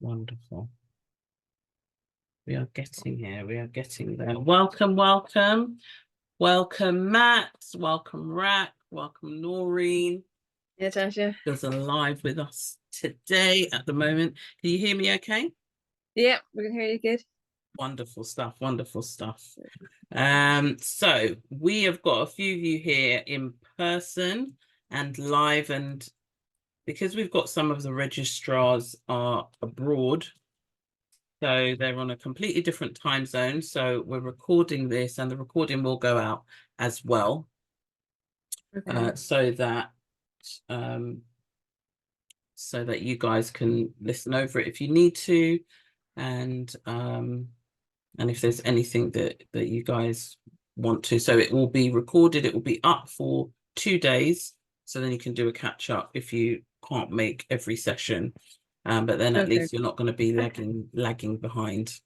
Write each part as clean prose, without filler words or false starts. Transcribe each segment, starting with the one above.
Wonderful. We are getting here. We are getting there. Welcome, welcome. Welcome, Matt. Welcome, Rack. Welcome, Noreen. Yeah, Tasha. Who's live with us today at the moment. Can you hear me okay? Yeah, we can hear you good. Wonderful stuff. Wonderful stuff. So we have got a few of you here in person and live, and because we've got some of the registrars are abroad, so they're on a completely different time zone. So we're recording this, and the recording will go out as well, Okay. so that you guys can listen over it if you need to, and if there's anything that you guys want to. So it will be recorded. It will be up for 2 days, so then you can do a catch up if you can't make every session. But then at least you're not going to be lagging behind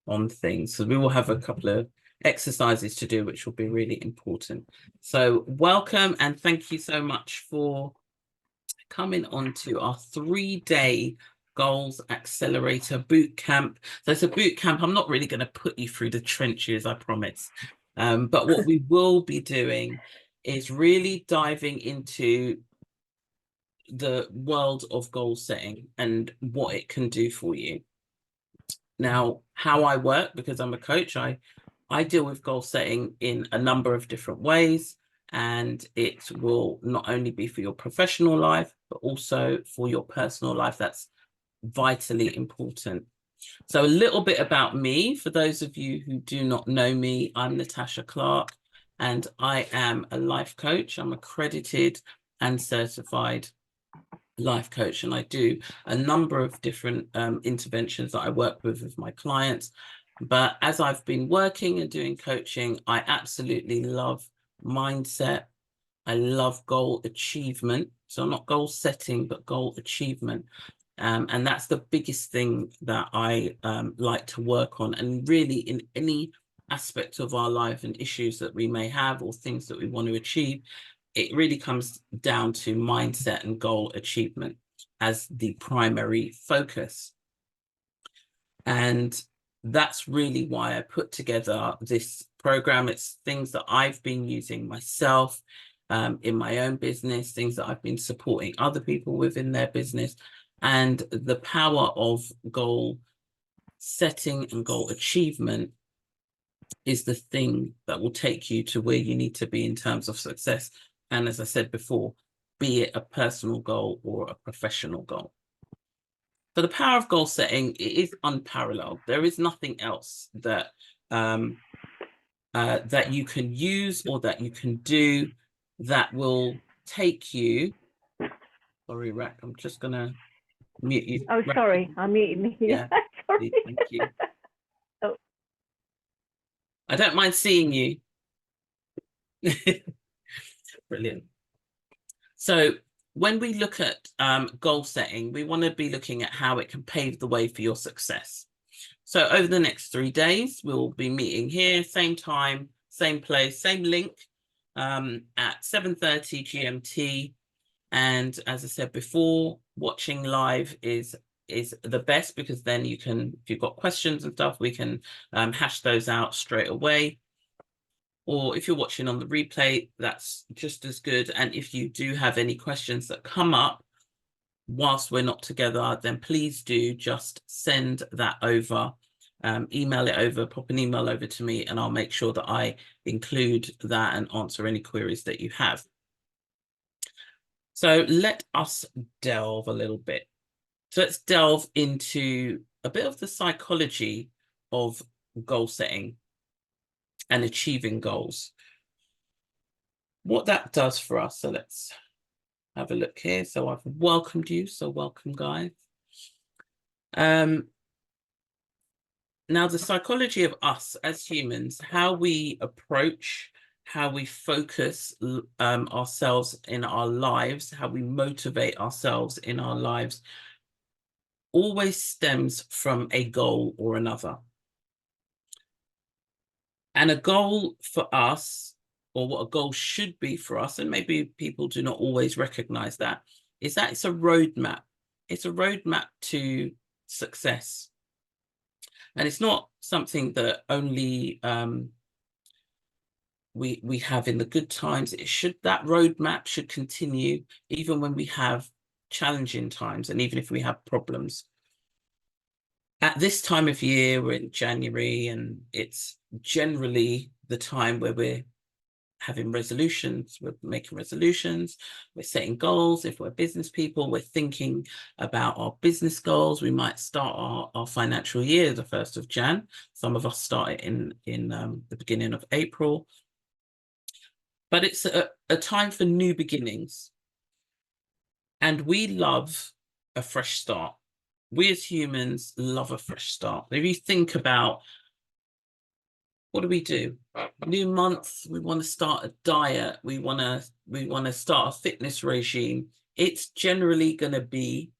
on things. So we will have a couple of exercises to do, which will be really important. So welcome, and thank you so much for coming on to our 3-day Goals Accelerator boot camp. So it's a boot camp. I'm not really going to put you through the trenches, I promise. But what we will be doing is really diving into the world of goal setting and what it can do for you. Now, how I work, because I'm a coach, I deal with goal setting in a number of different ways, and it will not only be for your professional life, but also for your personal life. That's vitally important. So a little bit about me, for those of you who do not know me, I'm Natasha Clark, and I am a life coach. I'm accredited and certified life coach, and I do a number of different interventions that I work with my clients. But as I've been working and doing coaching, I absolutely love mindset. I love goal achievement. So not goal setting, but goal achievement. And that's the biggest thing that I like to work on. And really, in any aspect of our life and issues that we may have or things that we want to achieve, it really comes down to mindset and goal achievement as the primary focus. And that's really why I put together this program. It's things that I've been using myself in my own business, things that I've been supporting other people with in their business. And the power of goal setting and goal achievement is the thing that will take you to where you need to be in terms of success. And as I said before, be it a personal goal or a professional goal. So the power of goal setting is unparalleled. There is nothing else that that you can use or that you can do that will take you. Sorry, Rack, I'm just gonna mute you. Oh, Rack, sorry, I'm muting me. yeah, Sorry. thank you. Oh. I don't mind seeing you. Brilliant. So when we look at goal setting, we want to be looking at how it can pave the way for your success. So over the next 3 days, we'll be meeting here, same time, same place, same link at 7:30 GMT. And as I said before, watching live is the best, because then you can, if you've got questions and stuff, we can hash those out straight away. Or if you're watching on the replay, that's just as good. And if you do have any questions that come up whilst we're not together, then please do just send that over, email it over, pop an email over to me, and I'll make sure that I include that and answer any queries that you have. So let us delve a little bit. So let's delve into a bit of the psychology of goal setting and achieving goals. What that does for us. So let's have a look here. So I've welcomed you. So welcome, guys. Now, the psychology of us as humans, how we approach, how we focus ourselves in our lives, how we motivate ourselves in our lives, always stems from a goal or another. And a goal for us, or what a goal should be for us, and maybe people do not always recognize that, is that it's a roadmap. It's a roadmap to success. And it's not something that only we have in the good times. That roadmap should continue even when we have challenging times, and even if we have problems. At this time of year, we're in January, and it's generally the time where we're having resolutions, we're making resolutions, we're setting goals. If we're business people, we're thinking about our business goals. We might start our financial year the 1st of Jan. Some of us start it in the beginning of April. But it's a time for new beginnings. And we love a fresh start. We as humans love a fresh start. If you think about, what do? New month, we want to start a diet, we want to start a fitness regime. It's generally going to be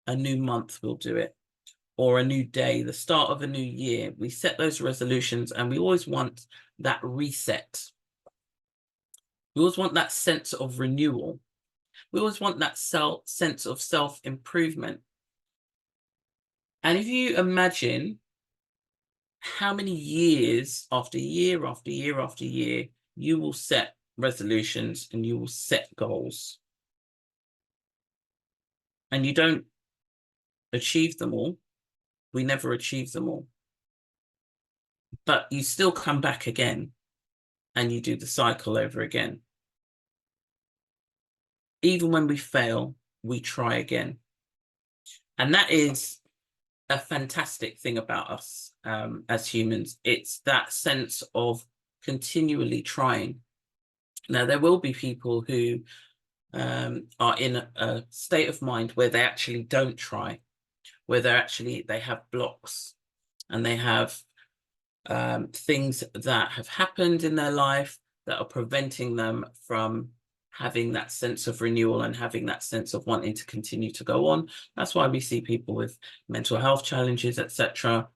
a new month we'll do it, or a new day, the start of a new year. We set those resolutions, and we always want that reset. We always want that sense of renewal. We always want that sense of self-improvement. And if you imagine how many years after year after year after year, you will set resolutions and you will set goals, and you don't achieve them all. We never achieve them all. But you still come back again, and you do the cycle over again. Even when we fail, we try again. And that is a fantastic thing about us as humans. It's that sense of continually trying. Now, there will be people who are in a state of mind where they actually don't try, where they have blocks, and they have things that have happened in their life that are preventing them from having that sense of renewal and having that sense of wanting to continue to go on. That's why we see people with mental health challenges, etc.,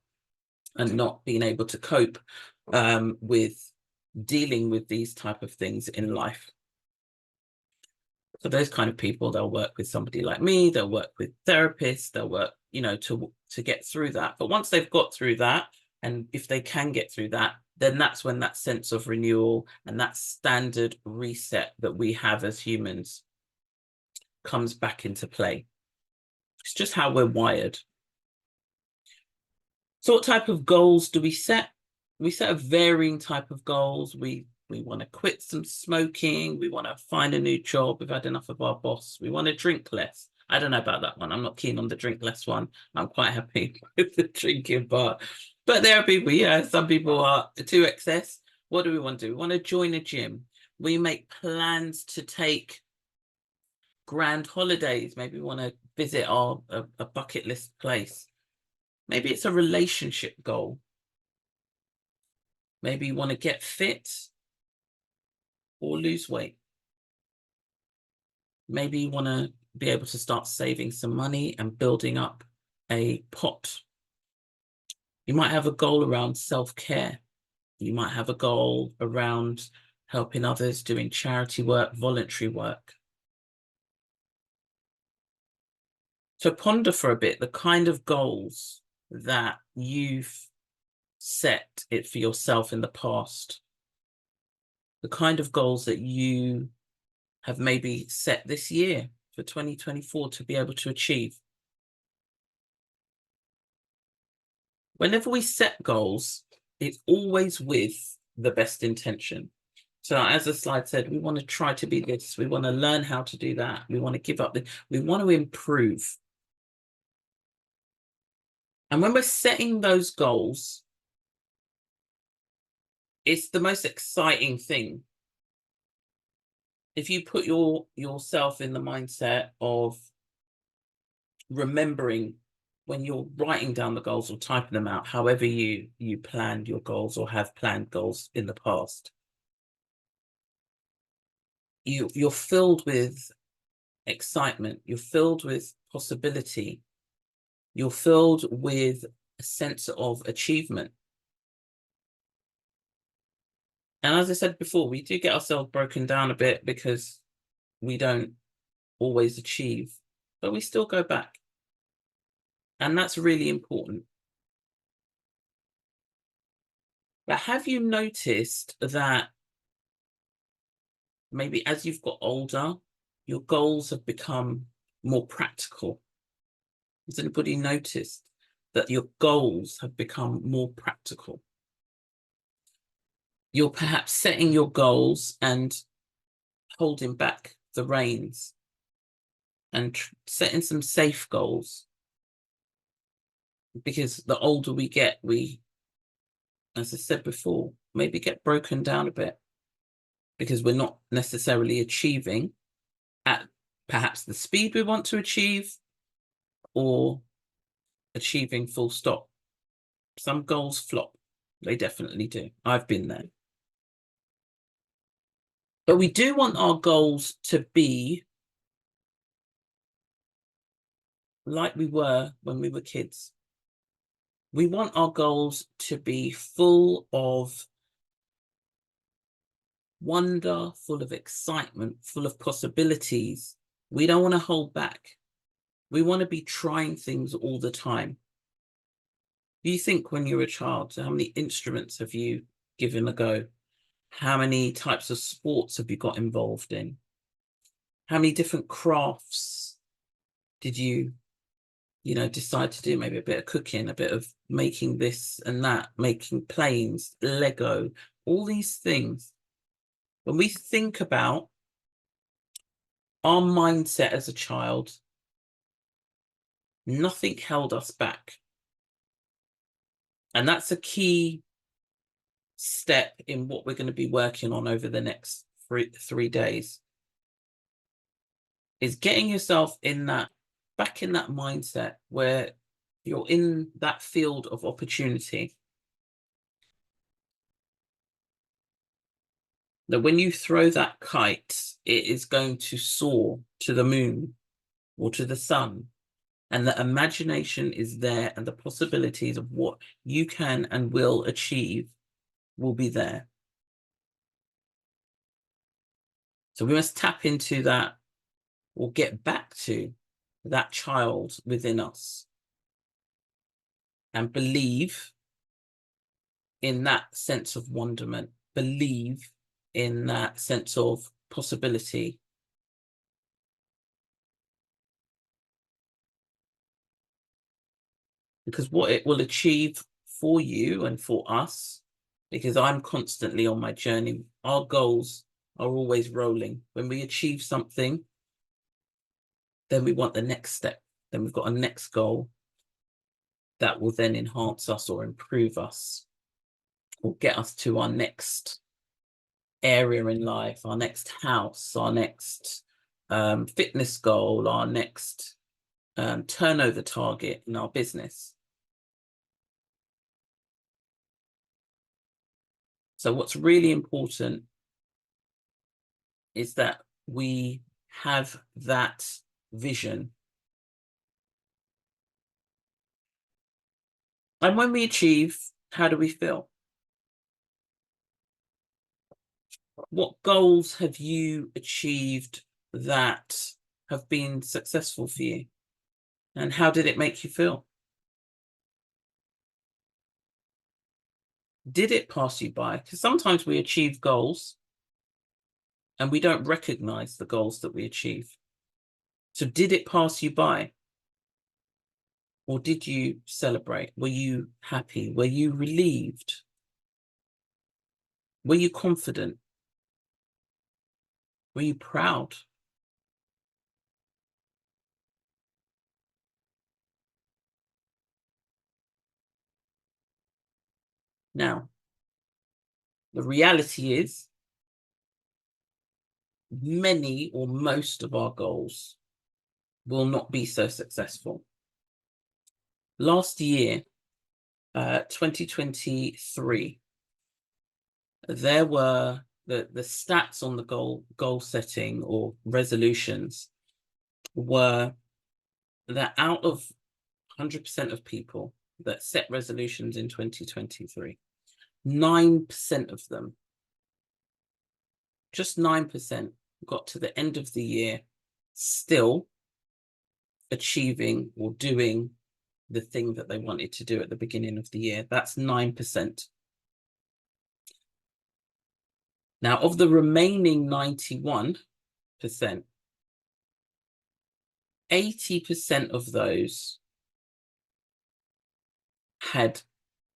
and not being able to cope with dealing with these type of things in life. So those kind of people, they'll work with somebody like me, they'll work with therapists, they'll work, to get through that. But once they've got through that, and if they can get through that, then that's when that sense of renewal and that standard reset that we have as humans comes back into play. It's just how we're wired. So what type of goals do we set? We set a varying type of goals. We want to quit some smoking. We want to find a new job. We've had enough of our boss. We want to drink less. I don't know about that one. I'm not keen on the drink less one. I'm quite happy with the drinking part. But there are people, some people are to excess. What do we want to do? We want to join a gym. We make plans to take grand holidays. Maybe we want to visit a bucket list place. Maybe it's a relationship goal. Maybe you want to get fit or lose weight. Maybe you want to be able to start saving some money and building up a pot. You might have a goal around self-care. You might have a goal around helping others, doing charity work, voluntary work. So ponder for a bit the kind of goals that you've set it for yourself in the past. The kind of goals that you have maybe set this year for 2024 to be able to achieve. Whenever we set goals, it's always with the best intention. So as the slide said, we want to try to be this, we want to learn how to do that, we want to give up, we want to improve. And when we're setting those goals, it's the most exciting thing. If you put yourself in the mindset of remembering when you're writing down the goals or typing them out, however you planned your goals or have planned goals in the past, you're filled with excitement, you're filled with possibility, you're filled with a sense of achievement. And as I said before, we do get ourselves broken down a bit because we don't always achieve, but we still go back. And that's really important. But have you noticed that maybe as you've got older, your goals have become more practical? Has anybody noticed that your goals have become more practical? You're perhaps setting your goals and holding back the reins and setting some safe goals. Because the older we get, we, as I said before, maybe get broken down a bit because we're not necessarily achieving at perhaps the speed we want to achieve or achieving full stop. Some goals flop. They definitely do. I've been there. But we do want our goals to be like we were when we were kids. We want our goals to be full of wonder, full of excitement, full of possibilities. We don't want to hold back. We want to be trying things all the time. You think when you were a child, how many instruments have you given a go? How many types of sports have you got involved in? How many different crafts did you decide to do? Maybe a bit of cooking, a bit of making this and that, making planes, Lego, all these things. When we think about our mindset as a child, nothing held us back. And that's a key step in what we're going to be working on over the next three days, is getting yourself back in that mindset where you're in that field of opportunity. That when you throw that kite, it is going to soar to the moon or to the sun. And the imagination is there, and the possibilities of what you can and will achieve will be there. So we must tap into that, or get back to that child within us and believe in that sense of wonderment, believe in that sense of possibility. Because what it will achieve for you and for us, because I'm constantly on my journey, our goals are always rolling. When we achieve something, then we want the next step. Then we've got a next goal that will then enhance us or improve us or get us to our next area in life, our next house, our next fitness goal, our next turnover target in our business. So what's really important is that we have that vision. And when we achieve, how do we feel? What goals have you achieved that have been successful for you? And how did it make you feel? Did it pass you by? Because sometimes we achieve goals and we don't recognize the goals that we achieve. So did it pass you by? Or did you celebrate? Were you happy? Were you relieved? Were you confident? Were you proud? Now, the reality is many or most of our goals will not be so successful. Last year, 2023, there were the stats on the goal setting or resolutions were that out of 100% of people that set resolutions in 2023, 9% of them, just 9%, got to the end of the year still achieving or doing the thing that they wanted to do at the beginning of the year. That's 9%. Now, of the remaining 91%, 80% of those had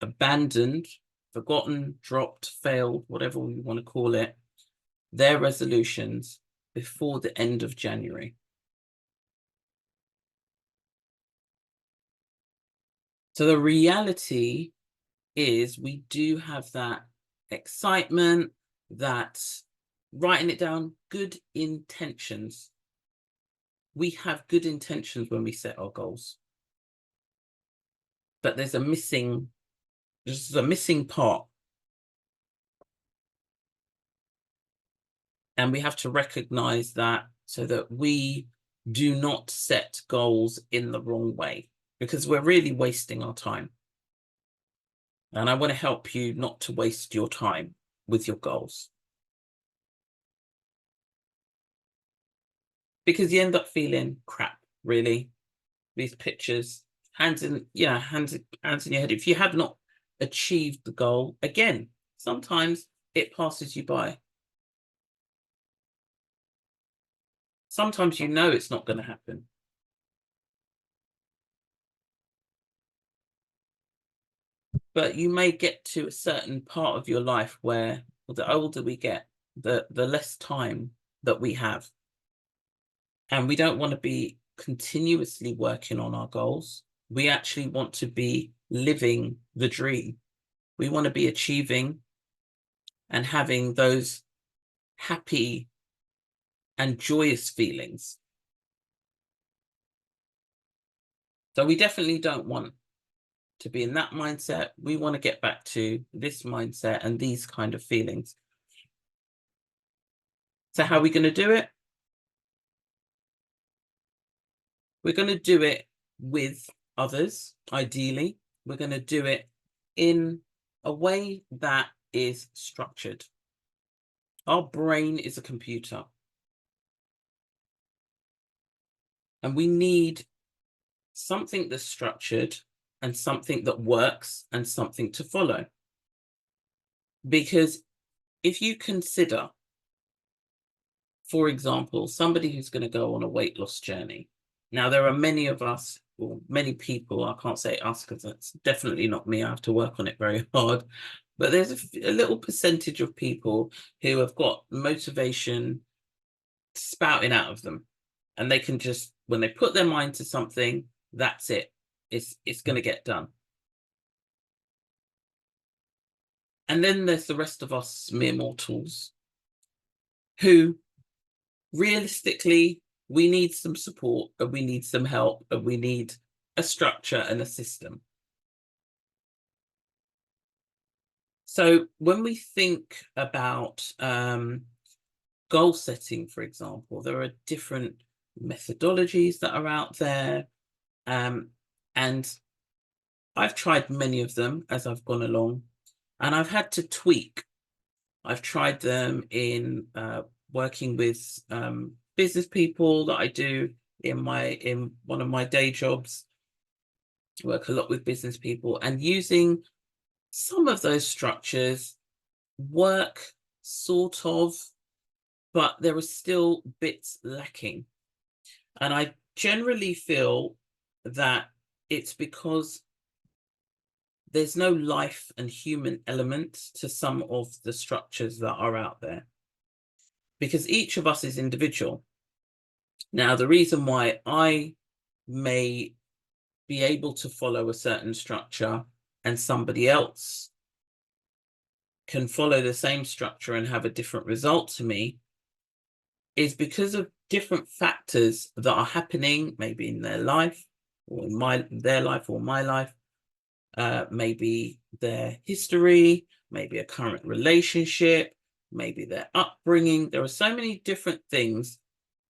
abandoned, forgotten, dropped, failed, whatever we want to call it, their resolutions before the end of January. So the reality is we do have that excitement, that writing it down, good intentions. We have good intentions when we set our goals. But there's a missing part. And we have to recognize that so that we do not set goals in the wrong way, because we're really wasting our time. And I want to help you not to waste your time with your goals. Because you end up feeling crap, really. These pictures, hands in your head. If you have not achieved the goal, again, sometimes it passes you by. Sometimes you know it's not going to happen. But you may get to a certain part of your life where, well, the older we get, the less time that we have. And we don't want to be continuously working on our goals. We actually want to be living the dream. We want to be achieving and having those happy and joyous feelings. So we definitely don't want to be in that mindset. We want to get back to this mindset and these kind of feelings. So how are we going to do it? We're going to do it with others, ideally. We're going to do it in a way that is structured. Our brain is a computer. And we need something that's structured and something that works and something to follow. Because if you consider, for example, somebody who's going to go on a weight loss journey. Now, there are many of us, or many people, I can't say us because it's definitely not me. I have to work on it very hard. But there's a little percentage of people who have got motivation spouting out of them. And they can just, when they put their mind to something, that's it. It's going to get done. And then there's the rest of us mere mortals who realistically, we need some support and we need some help and we need a structure and a system. So when we think about goal setting, for example, there are different methodologies that are out there. And I've tried many of them as I've gone along, and I've had to tweak. I've tried them in working with business people that I do in one of my day jobs. I work a lot with business people, and using some of those structures work sort of, but there are still bits lacking. And I generally feel that it's because there's no life and human element to some of the structures that are out there, because each of us is individual. Now, the reason why I may be able to follow a certain structure and somebody else can follow the same structure and have a different result to me is because of different factors that are happening, maybe in their life or in their life or my life, maybe their history, maybe a current relationship, maybe their upbringing. There are so many different things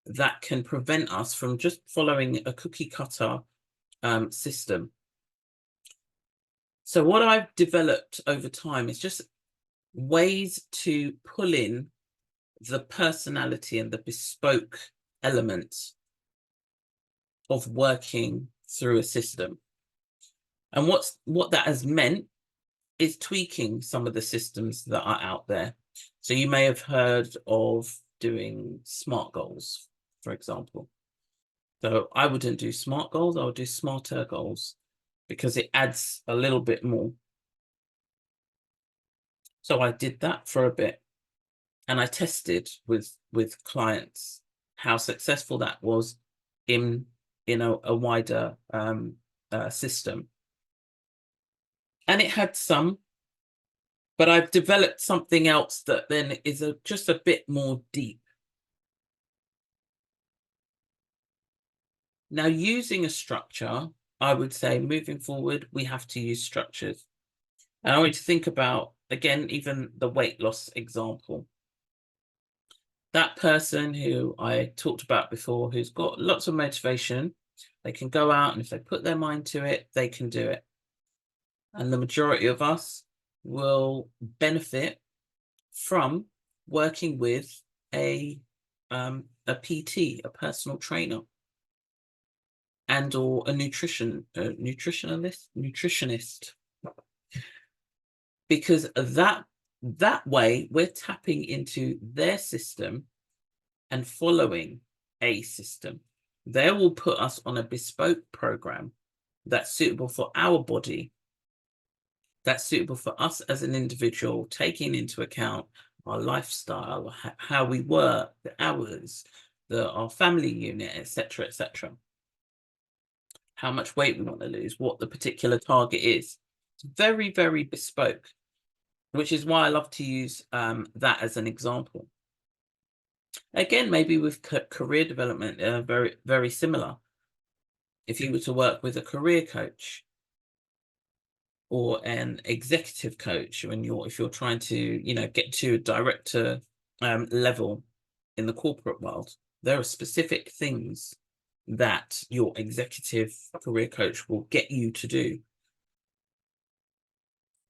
that can prevent us from just following a cookie cutter system. So what I've developed over time is just ways to pull in the personality and the bespoke elements of working through a system. And what that has meant is tweaking some of the systems that are out there. So you may have heard of doing SMART goals, for example. So I wouldn't do SMART goals, I would do smarter goals because it adds a little bit more. So I did that for a bit and I tested with clients how successful that was in a wider system. And it had some, but I've developed something else that then is just a bit more deep. Now, using a structure, I would say moving forward, we have to use structures. And I want you to think about, again, even the weight loss example. That person who I talked about before, who's got lots of motivation, they can go out and if they put their mind to it, they can do it. And the majority of us will benefit from working with a PT, a personal trainer, and or a nutritionist, because that way we're tapping into their system and following a system. They will put us on a bespoke program that's suitable for our body, that's suitable for us as an individual, taking into account our lifestyle, how we work, the hours, our family unit, etc., etc. How much weight we want to lose, what the particular target is. It's very, very bespoke, which is why I love to use that as an example. Again, maybe with career development, very, very similar. If you were to work with a career coach or an executive coach, if you're trying to, get to a director level in the corporate world, there are specific things that your executive career coach will get you to do,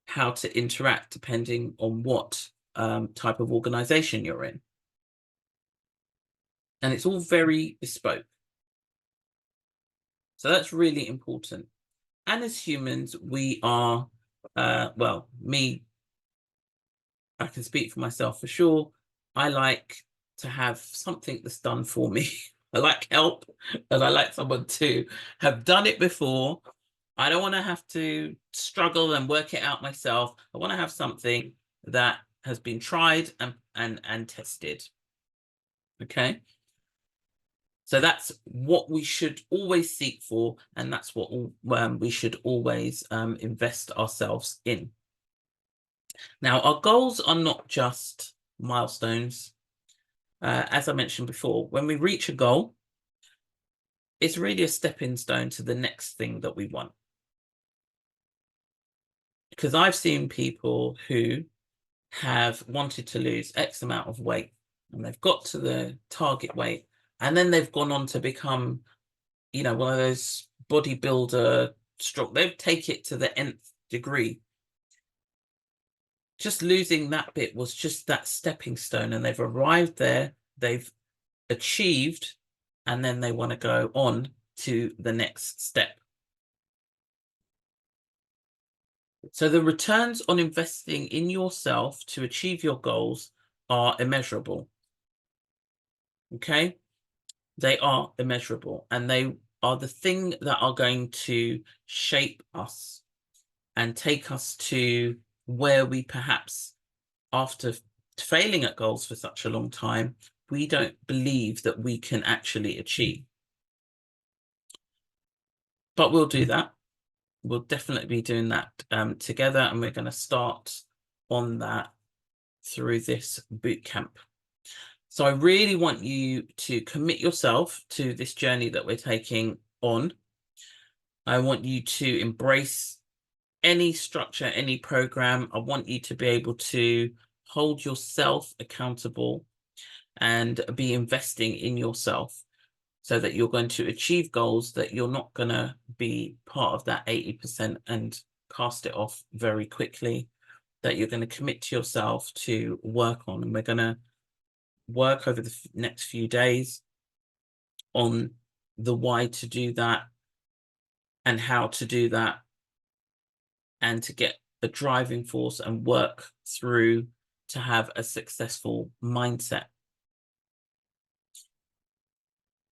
how to interact depending on what type of organization you're in. And it's all very bespoke. So that's really important. And as humans, we are, me, I can speak for myself for sure. I like to have something that's done for me. I like help, and I like someone to have done it before. I don't want to have to struggle and work it out myself. I want to have something that has been tried and tested. Okay. So that's what we should always seek for, and that's what we should always invest ourselves in. Now, our goals are not just milestones. As I mentioned before, when we reach a goal, it's really a stepping stone to the next thing that we want. Because I've seen people who have wanted to lose X amount of weight, and they've got to the target weight, and then they've gone on to become, one of those bodybuilder stroke. They've taken it to the nth degree. Just losing that bit was just that stepping stone, and they've arrived there, they've achieved, and then they want to go on to the next step. So the returns on investing in yourself to achieve your goals are immeasurable. Okay? They are immeasurable, and they are the thing that are going to shape us and take us to where we perhaps, after failing at goals for such a long time, we don't believe that we can actually achieve. But we'll do that. We'll definitely be doing that together, and we're going to start on that through this boot camp. So I really want you to commit yourself to this journey that we're taking on. I want you to embrace any structure, any program. I want you to be able to hold yourself accountable and be investing in yourself, so that you're going to achieve goals, that you're not going to be part of that 80% and cast it off very quickly, that you're going to commit to yourself to work on. And we're going to work over the next few days on the why to do that and how to do that and to get a driving force and work through to have a successful mindset.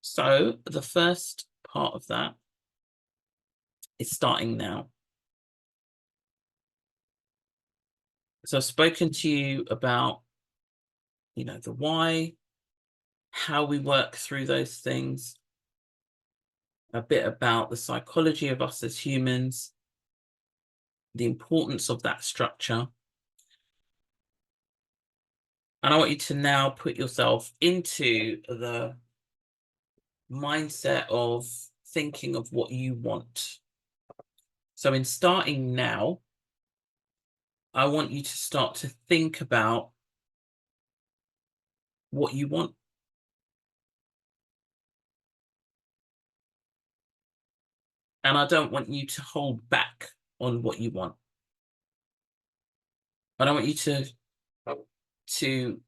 So the first part of that is starting now. So I've spoken to you about, the why, how we work through those things, a bit about the psychology of us as humans, the importance of that structure. And I want you to now put yourself into the mindset of thinking of what you want. So in starting now, I want you to start to think about what you want. And I don't want you to hold back on what you want. I don't want you to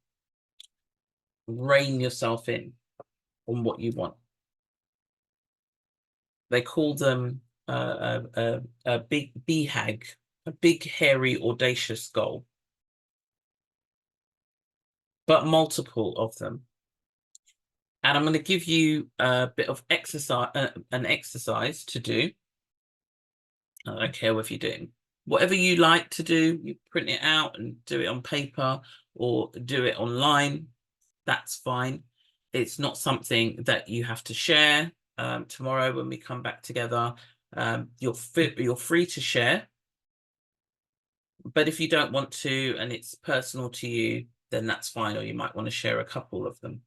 rein yourself in on what you want. They call them a big BHAG, a big, hairy, audacious goal, but multiple of them. And I'm going to give you a bit of exercise, an exercise to do. I don't care if you're doing whatever you like to do. You print it out and do it on paper or do it online. That's fine. It's not something that you have to share. Tomorrow when we come back together, you're free to share. But if you don't want to and it's personal to you, then that's fine, or you might want to share a couple of them.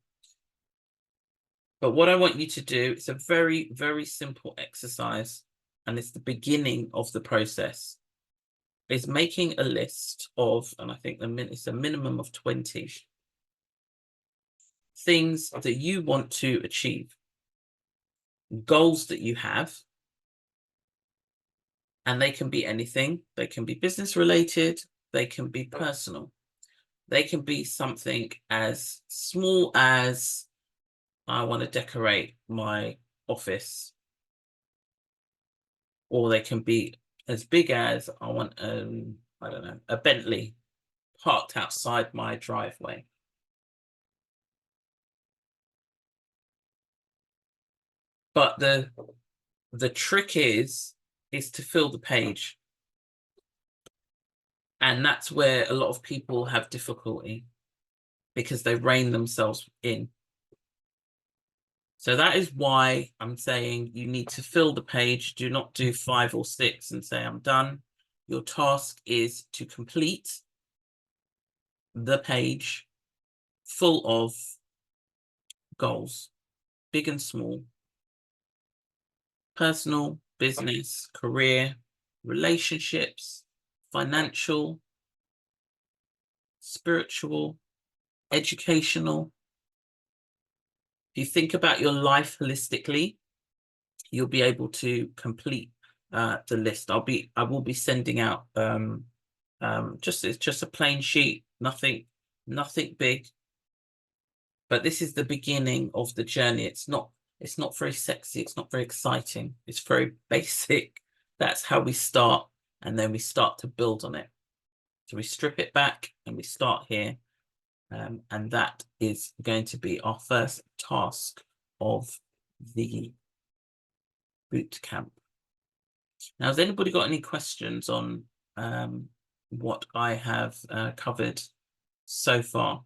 But what I want you to do, it's a very, very simple exercise, and it's the beginning of the process, is making a list of, and I think it's a minimum of 20 things that you want to achieve, goals that you have, and they can be anything. They can be business related, they can be personal, they can be something as small as I want to decorate my office, or they can be as big as I want I don't know, a Bentley parked outside my driveway. But the trick is to fill the page. And that's where a lot of people have difficulty, because they rein themselves in. So that is why I'm saying you need to fill the page. Do not do 5 or 6 and say, I'm done. Your task is to complete the page full of goals, big and small, personal, business, career, relationships, financial, spiritual, educational. If you think about your life holistically, you'll be able to complete the list. I will be sending out it's just a plain sheet, nothing big. But this is the beginning of the journey. It's not very sexy, it's not very exciting, it's very basic. That's how we start, and then we start to build on it. So we strip it back and we start here. And that is going to be our first task of the boot camp. Now, has anybody got any questions on what I have covered so far?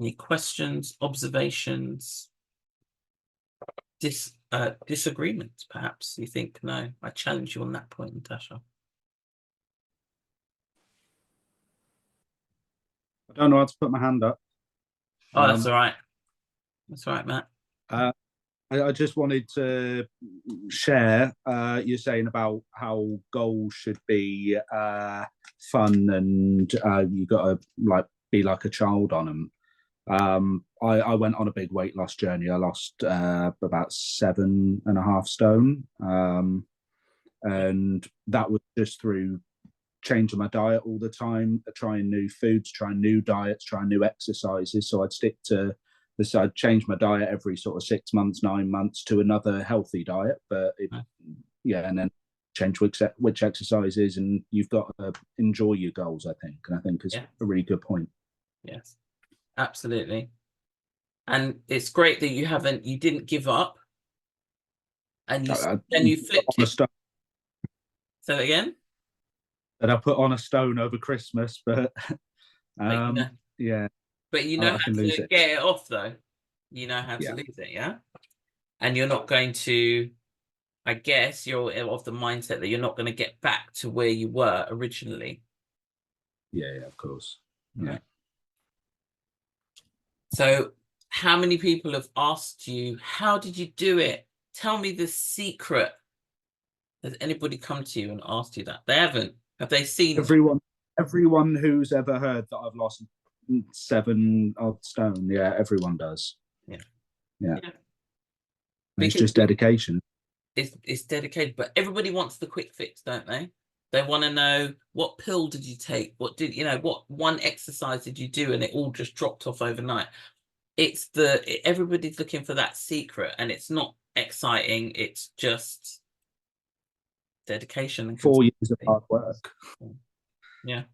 Any questions, observations, disagreements, perhaps? You think, no, I challenge you on that point, Natasha. I don't know how to put my hand up. Oh, that's all right. That's all right, Matt. I just wanted to share, you're saying about how goals should be fun, and you got to be like a child on them. I went on a big weight loss journey. I lost about 7.5 stone, and that was just through changing my diet all the time, trying new foods, trying new diets, trying new exercises. So I'd stick to this. I'd change my diet every sort of 6 months, 9 months to another healthy diet. But and then change which exercises, and you've got to enjoy your goals, I think. And I think is Yeah. a really good point. Yes, absolutely. And it's great that you didn't give up, and you flipped on a it. stone, Say that again. that I put on a stone over Christmas, but yeah, But you know I how can to lose it. get it off, though. You know how to Yeah. lose it, yeah? And you're not going to, I guess you're of the mindset that you're not going to get back to where you were originally. Yeah, of course. Yeah. So how many people have asked you, how did you do it? Tell me the secret. Has anybody come to you and asked you that? They haven't. Have they seen? Everyone who's ever heard that I've lost 7 odd stone, yeah, everyone does. Yeah. It's just dedication. It's dedicated, but everybody wants the quick fix, don't they? They want to know, what pill did you take? What one exercise did you do and it all just dropped off overnight? Everybody's looking for that secret, and it's not exciting. It's just dedication and 4 years of hard work. Yeah.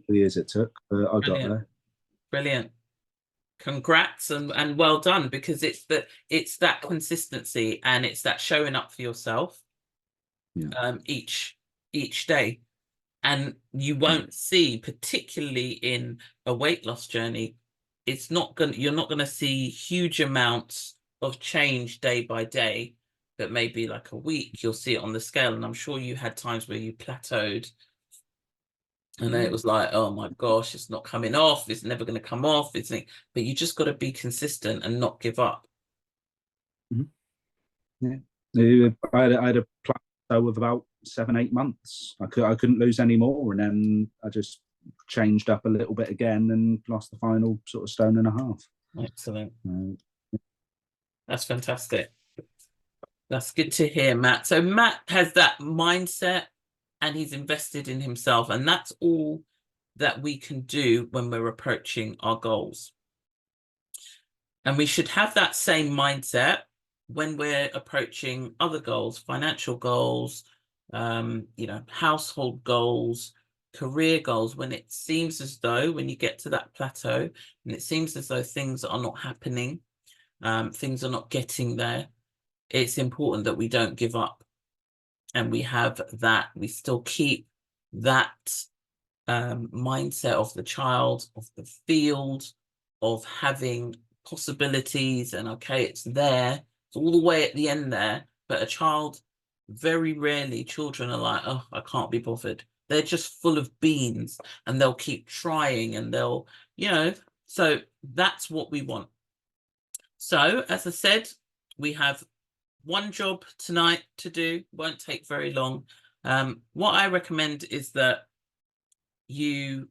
4 years it took, but I got there. Brilliant. Congrats and well done, because it's that consistency, and it's that showing up for yourself each day. And you won't see, particularly in a weight loss journey, you're not gonna see huge amounts of change day by day, but maybe like a week you'll see it on the scale. And I'm sure you had times where you plateaued, and then it was like, oh my gosh, it's not coming off, it's never going to come off, but you just got to be consistent and not give up. Yeah, I had a plateau of about 7-8 months. I couldn't lose any more, and then I just changed up a little bit again and lost the final sort of 1.5 stones. Excellent. That's fantastic. That's good to hear, Matt. So Matt has that mindset, and he's invested in himself, and that's all that we can do when we're approaching our goals. And we should have that same mindset when we're approaching other goals, financial goals, household goals, career goals. When it seems as though, when you get to that plateau and it seems as though things are not happening, things are not getting there, it's important that we don't give up, and we still keep that mindset of the child, of the field, of having possibilities, and okay, it's there, it's all the way at the end there. But a child, very rarely children are like, oh, I can't be bothered. They're just full of beans, and they'll keep trying, and they'll, so that's what we want. So as I said, we have one job tonight to do, won't take very long. What I recommend is that you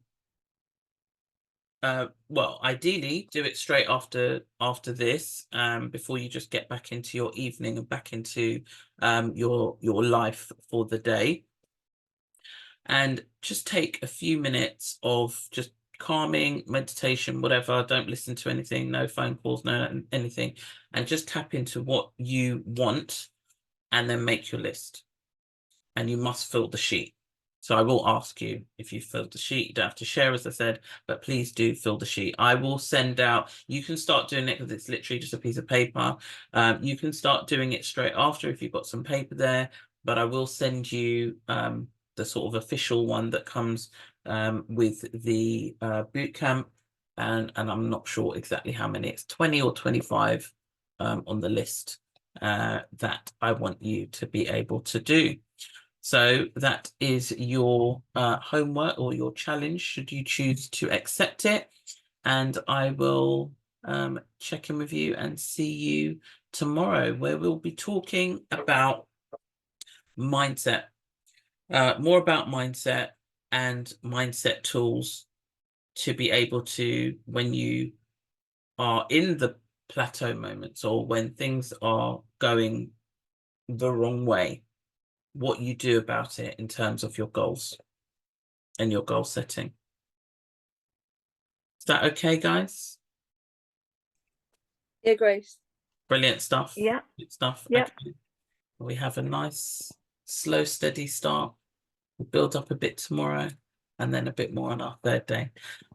ideally do it straight after this, before you just get back into your evening and back into your life for the day, and just take a few minutes of just calming meditation, whatever. Don't listen to anything, no phone calls, no anything, and just tap into what you want, and then make your list. And you must fill the sheet. So I will ask you if you filled the sheet. You don't have to share, as I said, but please do fill the sheet. I will send out, you can start doing it because it's literally just a piece of paper. You can start doing it straight after if you've got some paper there, but I will send you the sort of official one that comes with the boot camp. And I'm not sure exactly how many, it's 20 or 25 on the list that I want you to be able to do. So that is your homework or your challenge, should you choose to accept it. And I will check in with you and see you tomorrow, where we'll be talking about mindset, more about mindset and mindset tools to be able to, when you are in the plateau moments or when things are going the wrong way, what you do about it in terms of your goals and your goal setting. Is that okay, guys? Yeah, great. Brilliant stuff. Yeah. Good stuff. Yeah. Okay. We have a nice slow, steady start. We'll build up a bit tomorrow and then a bit more on our third day.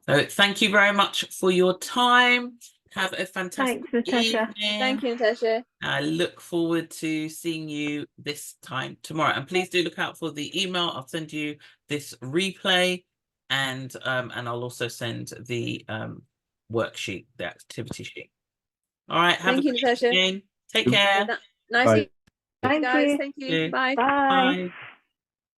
So thank you very much for your time. Have a fantastic Thanks, Natasha. evening. Thank you, Natasha. I look forward to seeing you this time tomorrow. And please do look out for the email. I'll send you this replay, and I'll also send the worksheet, the activity sheet. All right. Have Thank a you, great Natasha. evening. Take care. Nice Bye. evening, Thank guys. you. Thank you. Yeah. Bye. Bye. Bye.